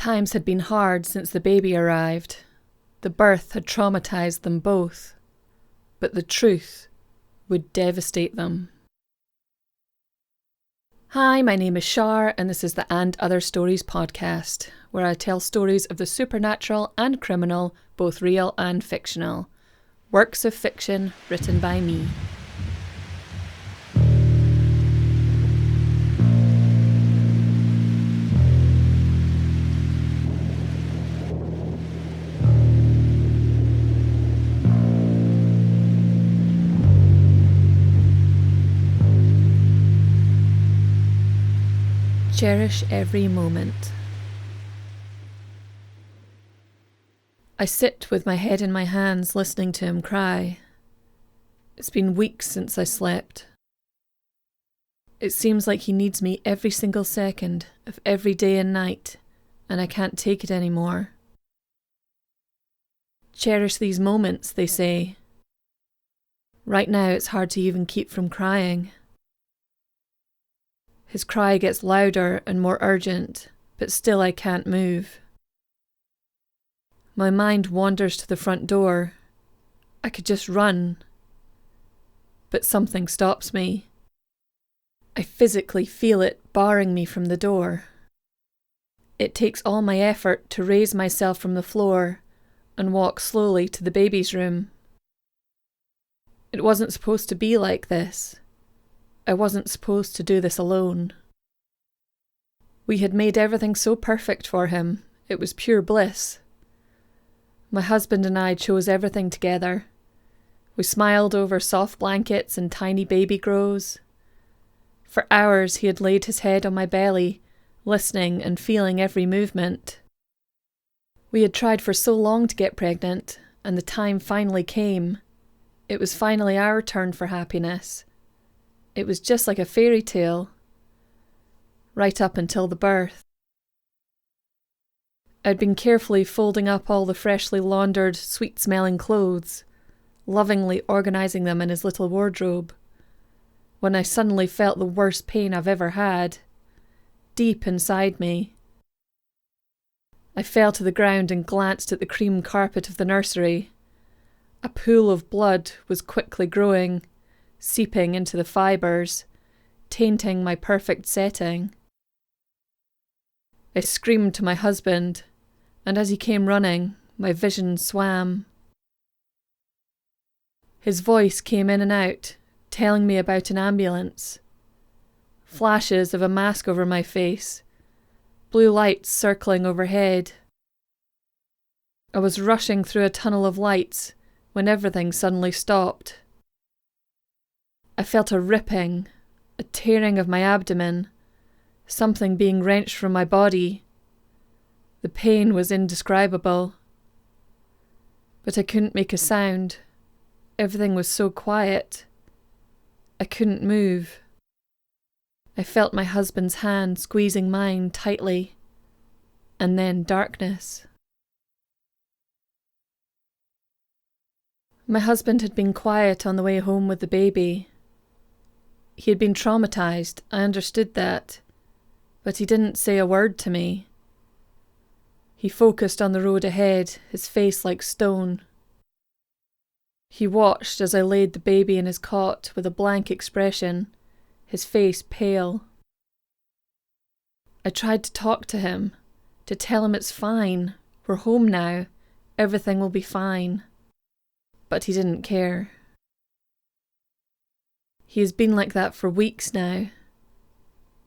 Times had been hard since the baby arrived. The birth had traumatised them both. But the truth would devastate them. Hi, my name is Shar, and this is the And Other Stories podcast, where I tell stories of the supernatural and criminal, both real and fictional. Works of fiction written by me. Cherish every moment. I sit with my head in my hands listening to him cry. It's been weeks since I slept. It seems like he needs me every single second of every day and night, and I can't take it anymore. Cherish these moments, they say. Right now it's hard to even keep from crying. His cry gets louder and more urgent, but still I can't move. My mind wanders to the front door. I could just run. But something stops me. I physically feel it barring me from the door. It takes all my effort to raise myself from the floor and walk slowly to the baby's room. It wasn't supposed to be like this. I wasn't supposed to do this alone. We had made everything so perfect for him. It was pure bliss. My husband and I chose everything together. We smiled over soft blankets and tiny baby grows. For hours he had laid his head on my belly, listening and feeling every movement. We had tried for so long to get pregnant, and the time finally came. It was finally our turn for happiness. It was just like a fairy tale. Right up until the birth. I'd been carefully folding up all the freshly laundered, sweet-smelling clothes, lovingly organising them in his little wardrobe, when I suddenly felt the worst pain I've ever had, deep inside me. I fell to the ground and glanced at the cream carpet of the nursery. A pool of blood was quickly growing, seeping into the fibres, tainting my perfect setting. I screamed to my husband, and as he came running, my vision swam. His voice came in and out, telling me about an ambulance. Flashes of a mask over my face, blue lights circling overhead. I was rushing through a tunnel of lights when everything suddenly stopped. I felt a ripping, a tearing of my abdomen, something being wrenched from my body. The pain was indescribable. But I couldn't make a sound. Everything was so quiet. I couldn't move. I felt my husband's hand squeezing mine tightly. And then darkness. My husband had been quiet on the way home with the baby. He had been traumatised, I understood that, but he didn't say a word to me. He focused on the road ahead, his face like stone. He watched as I laid the baby in his cot with a blank expression, his face pale. I tried to talk to him, to tell him it's fine, we're home now, everything will be fine. But he didn't care. He has been like that for weeks now.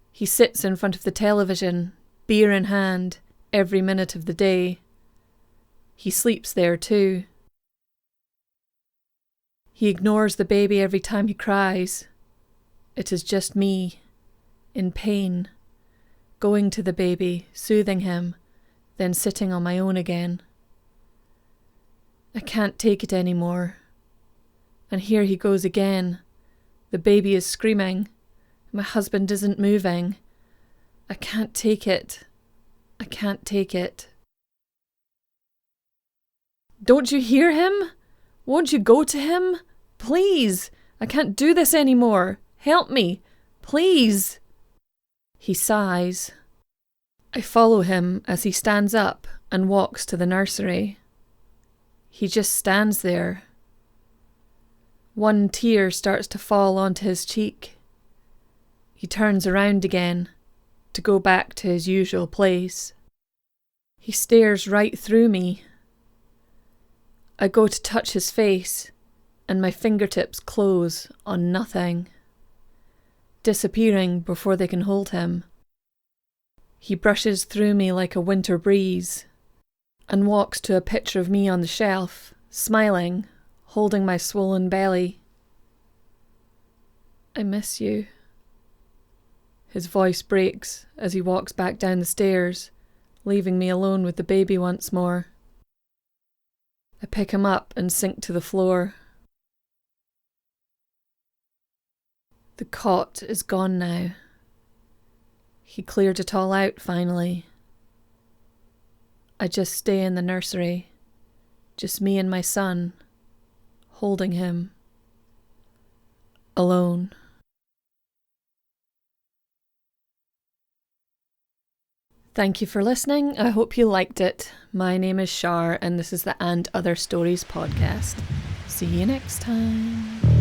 He sits in front of the television, beer in hand, every minute of the day. He sleeps there too. He ignores the baby every time he cries. It is just me, in pain, going to the baby, soothing him, then sitting on my own again. I can't take it anymore. And here he goes again. The baby is screaming. My husband isn't moving. I can't take it. I can't take it. Don't you hear him? Won't you go to him? Please! I can't do this anymore. Help me. Please! He sighs. I follow him as he stands up and walks to the nursery. He just stands there. One tear starts to fall onto his cheek. He turns around again to go back to his usual place. He stares right through me. I go to touch his face, and my fingertips close on nothing, disappearing before they can hold him. He brushes through me like a winter breeze and walks to a picture of me on the shelf, smiling, holding my swollen belly. I miss you. His voice breaks as he walks back down the stairs, leaving me alone with the baby once more. I pick him up and sink to the floor. The cot is gone now. He cleared it all out finally. I just stay in the nursery, just me and my son, holding him, alone. Thank you for listening. I hope you liked it. My name is Shar, and this is the And Other Stories podcast. See you next time.